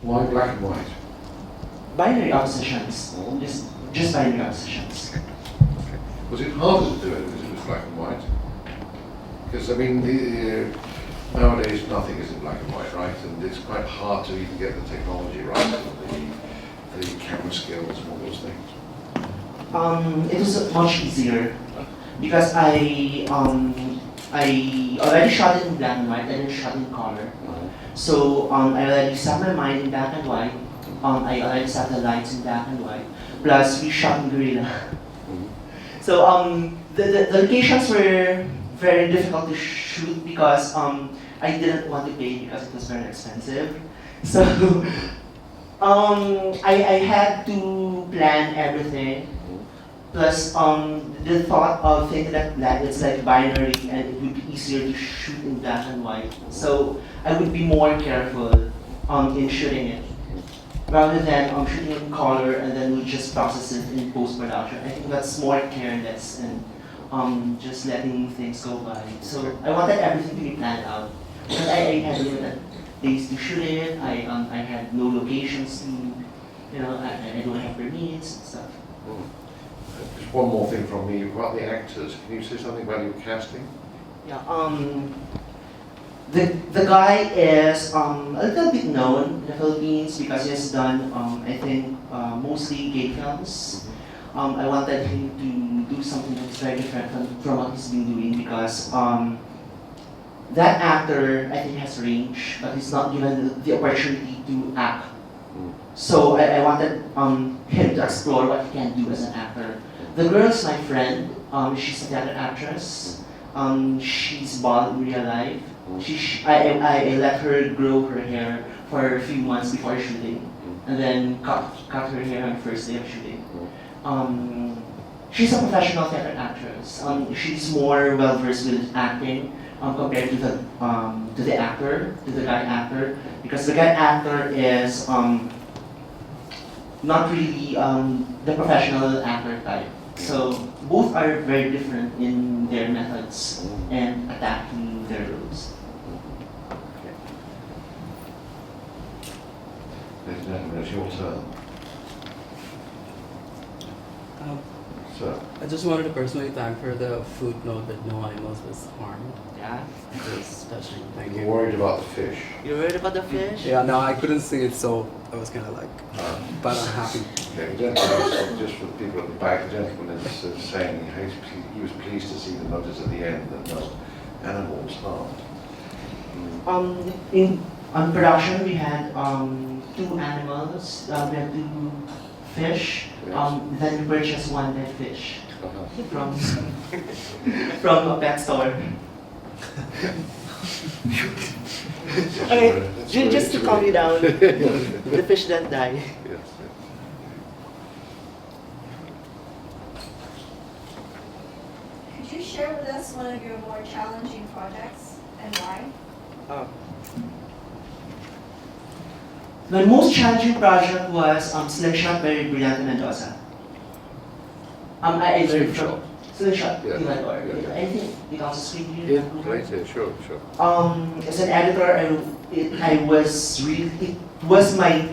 Why black and white? Binary oppositions. Just binary oppositions. Okay. Was it harder to do it because it was black and white? Because I mean, nowadays nothing is in black and white, right? And it's quite hard to even get the technology right, and the camera skills and all those things. It was much easier because I already shot it in black and white. I didn't shot in color. So I already set my mind in black and white. I already set the lights in black and white. Plus, we shot in guerrilla. So the locations were very difficult to shoot because I didn't want to pay because it was very expensive. So I had to plan everything. Plus the thought of thinking that it's like binary and it would be easier to shoot in black and white. So I would be more careful in shooting it rather than shooting in color and then we just process it in post-production. I think that's more careless and just letting things go by. So I wanted everything to be planned out. Because I had limited days to shoot it, I had no locations to, I don't have permits and stuff. Just one more thing from me about the actors. Can you say something about your casting? Yeah, the guy is a little bit known in the Philippines because he has done, I think, mostly gay films. I wanted him to do something that's very different from what he's been doing because that actor, I think, has range, but he's not given the opportunity to act. So I wanted him to explore what he can do as an actor. The girl is my friend. She's a theater actress. She's bald in real life. I let her grow her hair for a few months before shooting, and then cut her hair on the first day of shooting. She's a professional theater actress. She's more well versed with acting compared to the guy actor, because the guy actor is not really the professional actor type. So both are very different in their methods and attacking their roles. Ladies and gentlemen, it's your turn. Sir. I just wanted to personally thank for the footnote that no animals was harmed. Yeah. It was touching. Thank You're you. worried about the fish. You're worried about the fish? Yeah, no, I couldn't see it, so I was kind of like, but I'm happy. Okay, the gentleman, just for the people at the back, the gentleman is saying he was pleased to see the notice at the end that no animals harmed. On production, we had 2 animals. We had 2 fish. Yes. Then we purchased 1 dead fish from a pet store. Okay, just to calm you down, the fish didn't die. Yes, Could you share with us one of your more challenging projects and why? My most challenging project was Slingshot by Brillante Mendoza. I learned from Slingshot, Yeah. I think it also screened here. Yeah, later, sure. As an editor, it was my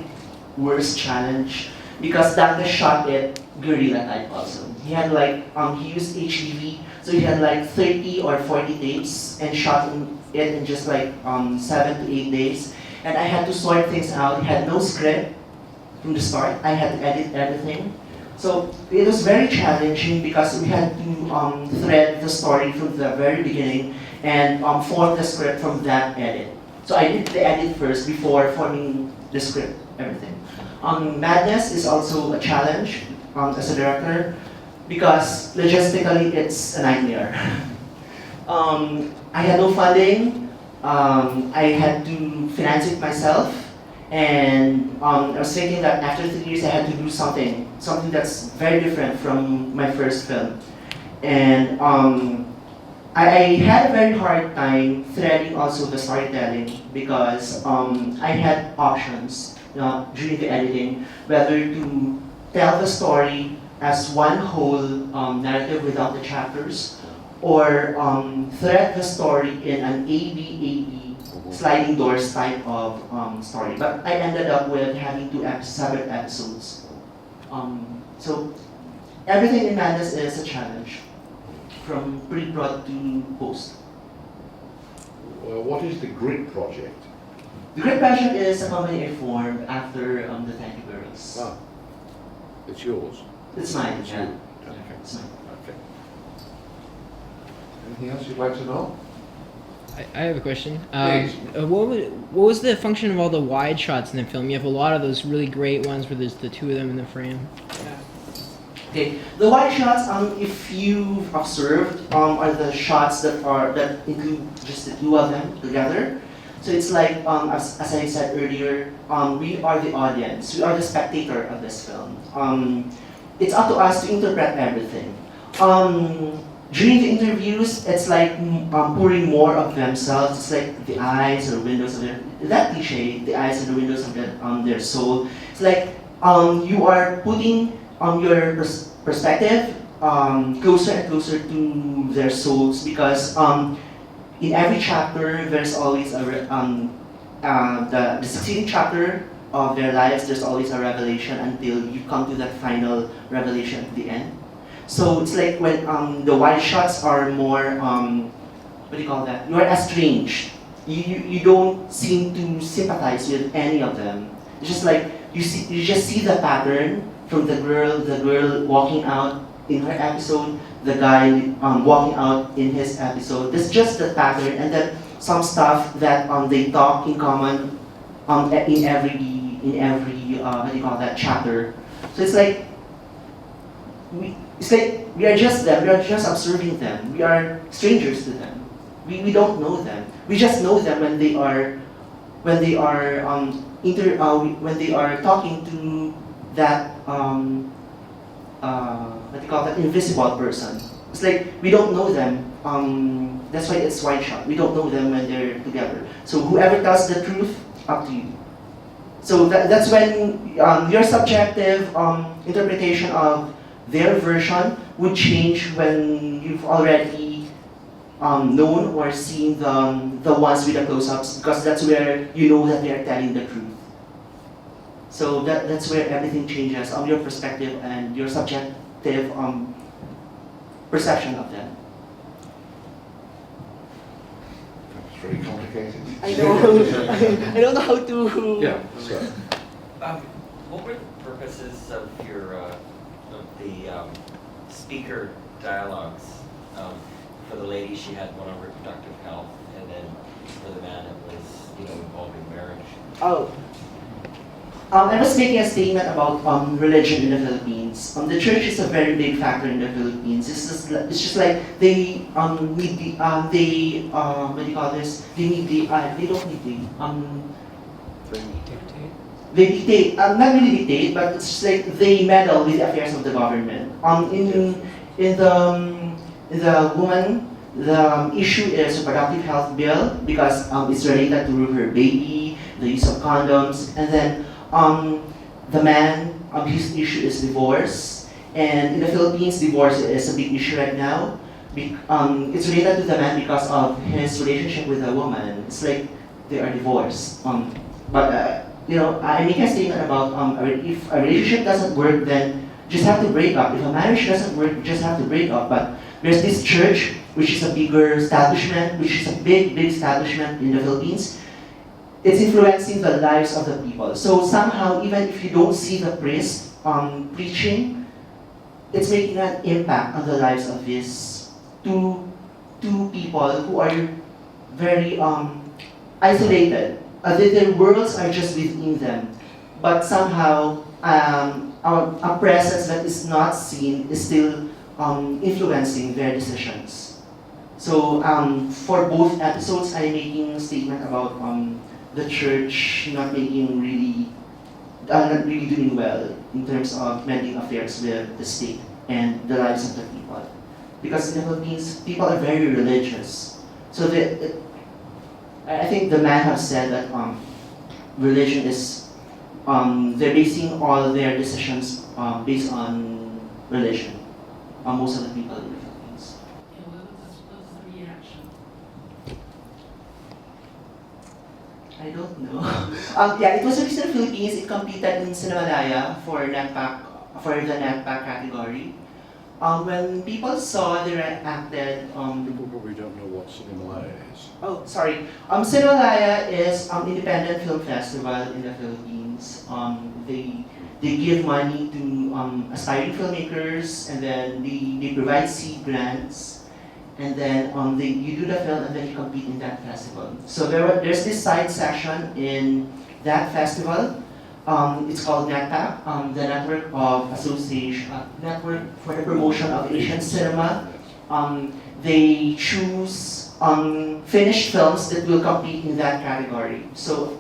worst challenge because Dante shot it guerrilla type also. He had he used HDV, so he had 30 or 40 tapes and shot it in just 7 to 8 days. And I had to sort things out. He had no script from the start. I had to edit everything. So it was very challenging because we had to thread the story from the very beginning and form the script from that edit. So I did the edit first before forming the script, everything. Madness is also a challenge as a director because logistically it's a nightmare. I had no funding. I had to finance it myself, and I was thinking that after 3 years I had to do something that's very different from my first film. And I had a very hard time threading also the storytelling because I had options during the editing, whether to tell the story as one whole narrative without the chapters, or thread the story in an ABAB sliding doors type of story. But I ended up with having separate episodes. So everything in Madness is a challenge, from pre-prod to post. What is the Grit project? The Great Project is a company I formed after the Thank You Girls. Ah, it's yours. It's mine, It's yeah. you. Okay. It's mine. Okay. Anything else you'd like to know? I have a question. Please. What was the function of all the wide shots in the film? You have a lot of those really great ones where there's the two of them in the frame. Okay, the wide shots, if you've observed, are the shots that include just the two of them together. So it's like, as I said earlier, we are the audience, we are the spectator of this film. It's up to us to interpret everything. During the interviews, it's like pouring more of themselves. It's like the eyes or windows of that cliche, the eyes or the windows of their soul. It's like you are putting your perspective closer and closer to their souls, because in every chapter there's always the succeeding chapter of their lives, there's always a revelation until you come to that final revelation at the end. So it's like when the wide shots are more, what do you call that? You are estranged. You don't seem to sympathize with any of them. It's just like you just see the pattern from the girl walking out in her episode, the guy walking out in his episode. That's just the pattern, and then some stuff that they talk in common in every what do you call that, chapter. So it's like we are just them. We are just observing them. We are strangers to them. We don't know them. We just know them when they are talking to that what do you call that, invisible person. It's like we don't know them. That's why it's wide shot. We don't know them when they're together. So whoever tells the truth, up to you. So that's when your subjective interpretation of their version would change when you've already known or seen the ones with the close-ups, because that's where you know that they are telling the truth. So that's where everything changes on your perspective and your subjective perception of them. It's very complicated. I know. I don't know how to. Yeah. So, What were the purposes of your of the speaker dialogues? For the lady, she had one on reproductive health, and then for the man, it was involving marriage. Oh. I was making a statement about religion in the Philippines. The church is a very big factor in the Philippines. It's just like they need the what do you call this? They need the they don't need the they dictate, not really dictate, but it's just like they meddle with the affairs of the government. In the woman, the issue is reproductive health bill, because it's related to her baby, the use of condoms, and then the man, his issue is divorce. And in the Philippines, divorce is a big issue right now. It's related to the man because of his relationship with the woman. It's like they are divorced. I make a statement about if a relationship doesn't work, then just have to break up. If a marriage doesn't work, you just have to break up. But there's this church, which is a bigger establishment, which is a big establishment in the Philippines. It's influencing the lives of the people. So somehow, even if you don't see the priest preaching, it's making an impact on the lives of these two people who are very isolated. Their worlds are just within them, but somehow a presence that is not seen is still influencing their decisions. So for both episodes, I'm making a statement about the church not really doing well in terms of mending affairs with the state and the lives of the people. Because in the Philippines, people are very religious. So I think the man has said that religion is, they're basing all their decisions based on religion. Most of the people in the Philippines. What's the reaction? I don't know. Yeah, it was released in the Philippines. It competed in Cinemalaya for for the NetPack category. When people saw they reacted, People probably don't know what Cinemalaya is. oh, sorry. Cinemalaya is independent film festival in the Philippines. They give money to aspiring filmmakers, and then they provide seed grants, and then you do the film and then you compete in that festival. So there's this side section in that festival. It's called NetPac, the Network for the Promotion of Asian Cinema. They choose finished films that will compete in that category. So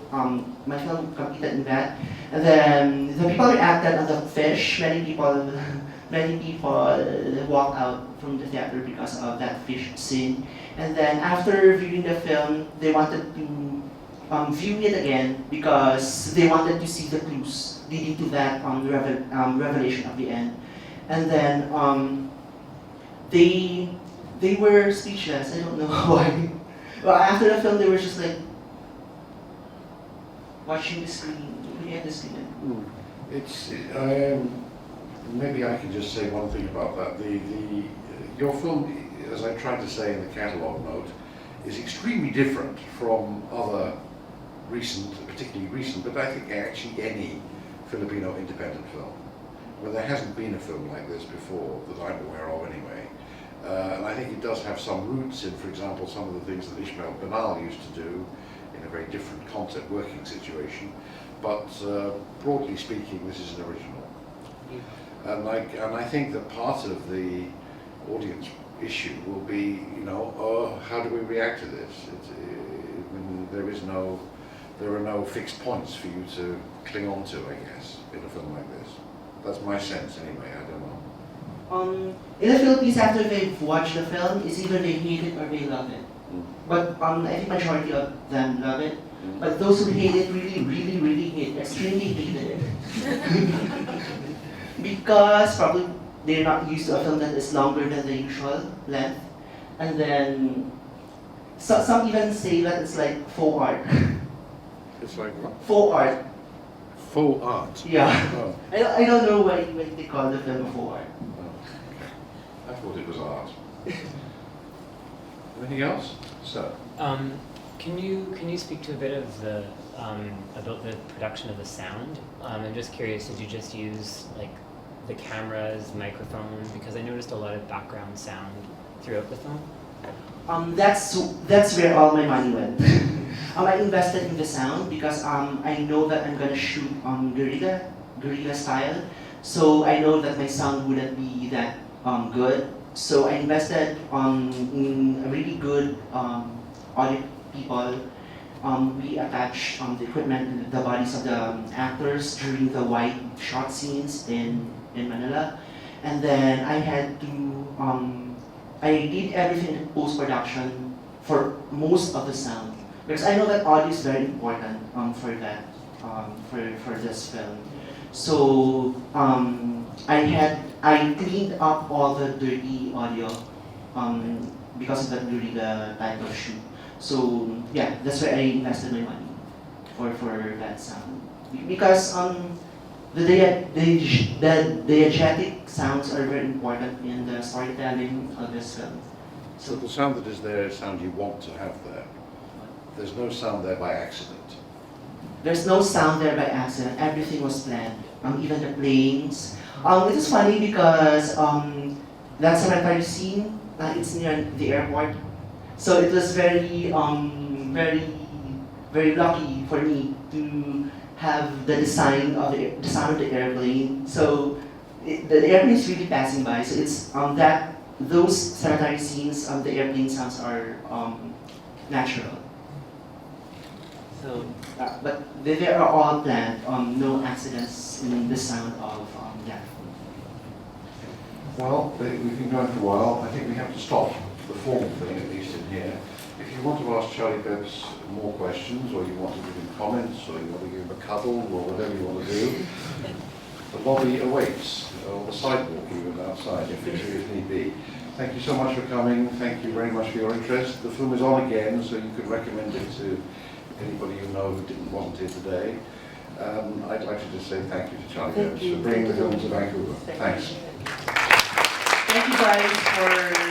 my film competed in that, and then the people reacted on the fish. Many people walked out from the theater because of that fish scene. And then after viewing the film, they wanted to view it again because they wanted to see the clues leading to that revelation at the end. And then they were speechless. I don't know why. Well, after the film, they were just like watching the screen, looking at the screen. It's maybe I can just say one thing about that. Your film, as I tried to say in the catalogue note, is extremely different from other recent, particularly recent, but I think actually any Filipino independent film. Well, there hasn't been a film like this before that I'm aware of anyway. And I think it does have some roots in, for example, some of the things that Ishmael Banal used to do in a very different concept working situation. But broadly speaking, this is an original. And I think that part of the audience issue will be, how do we react to this? There are no fixed points for you to cling on to, I guess, in a film like this. That's my sense anyway, I don't know. In the Philippines, after they've watched the film, it's either they hate it or they love it. But I think majority of them love it. But those who hate it really, really, really hate, extremely hated it. Because probably they're not used to a film that is longer than the usual length. And then some even say that it's like faux art. It's like what? Faux art. Faux art. Yeah. Oh. I don't know why they call the film faux art. I thought it was art. Anything else? So. Can you speak to a bit of the about the production of the sound? I'm just curious, did you just use like the camera's microphone? Because I noticed a lot of background sound throughout the film. That's where all my money went. I invested in the sound because I know that I'm gonna shoot guerrilla style. So I know that my sound wouldn't be that good. So I invested in a really good audio people. We attached the equipment and the bodies of the actors during the wide shot scenes in Manila. And then I had to, I did everything in post-production for most of the sound. Because I know that audio is very important for that, for this film. So I cleaned up all the dirty audio because of that during the time of shoot. So yeah, that's where I invested my money for that sound. Because the diegetic sounds are very important in the storytelling of this film. So the sound that is there is sound you want to have there. There's no sound there by accident. There's no sound there by accident. Everything was planned. Even the planes. It is funny because that cemetery scene, it's near the airport. So it was very lucky for me to have the design of the airplane. So the airplane is really passing by. So it's those cemetery scenes, the airplane sounds are natural. So, but they are all planned. No accidents in the sound of that. Well, we've been going for a while. I think we have to stop the formal thing, at least in here. If you want to ask Charliebebs more questions, or you want to give him comments, or you want to give him a cuddle, or whatever you want to do, the lobby awaits, or the sidewalk even outside, if need be. Thank you so much for coming. Thank you very much for your interest. The film is on again, so you could recommend it to anybody you know who wasn't here today. I'd like to just say thank you to Charliebebs for bringing the film to Vancouver. Thanks. Thank you guys for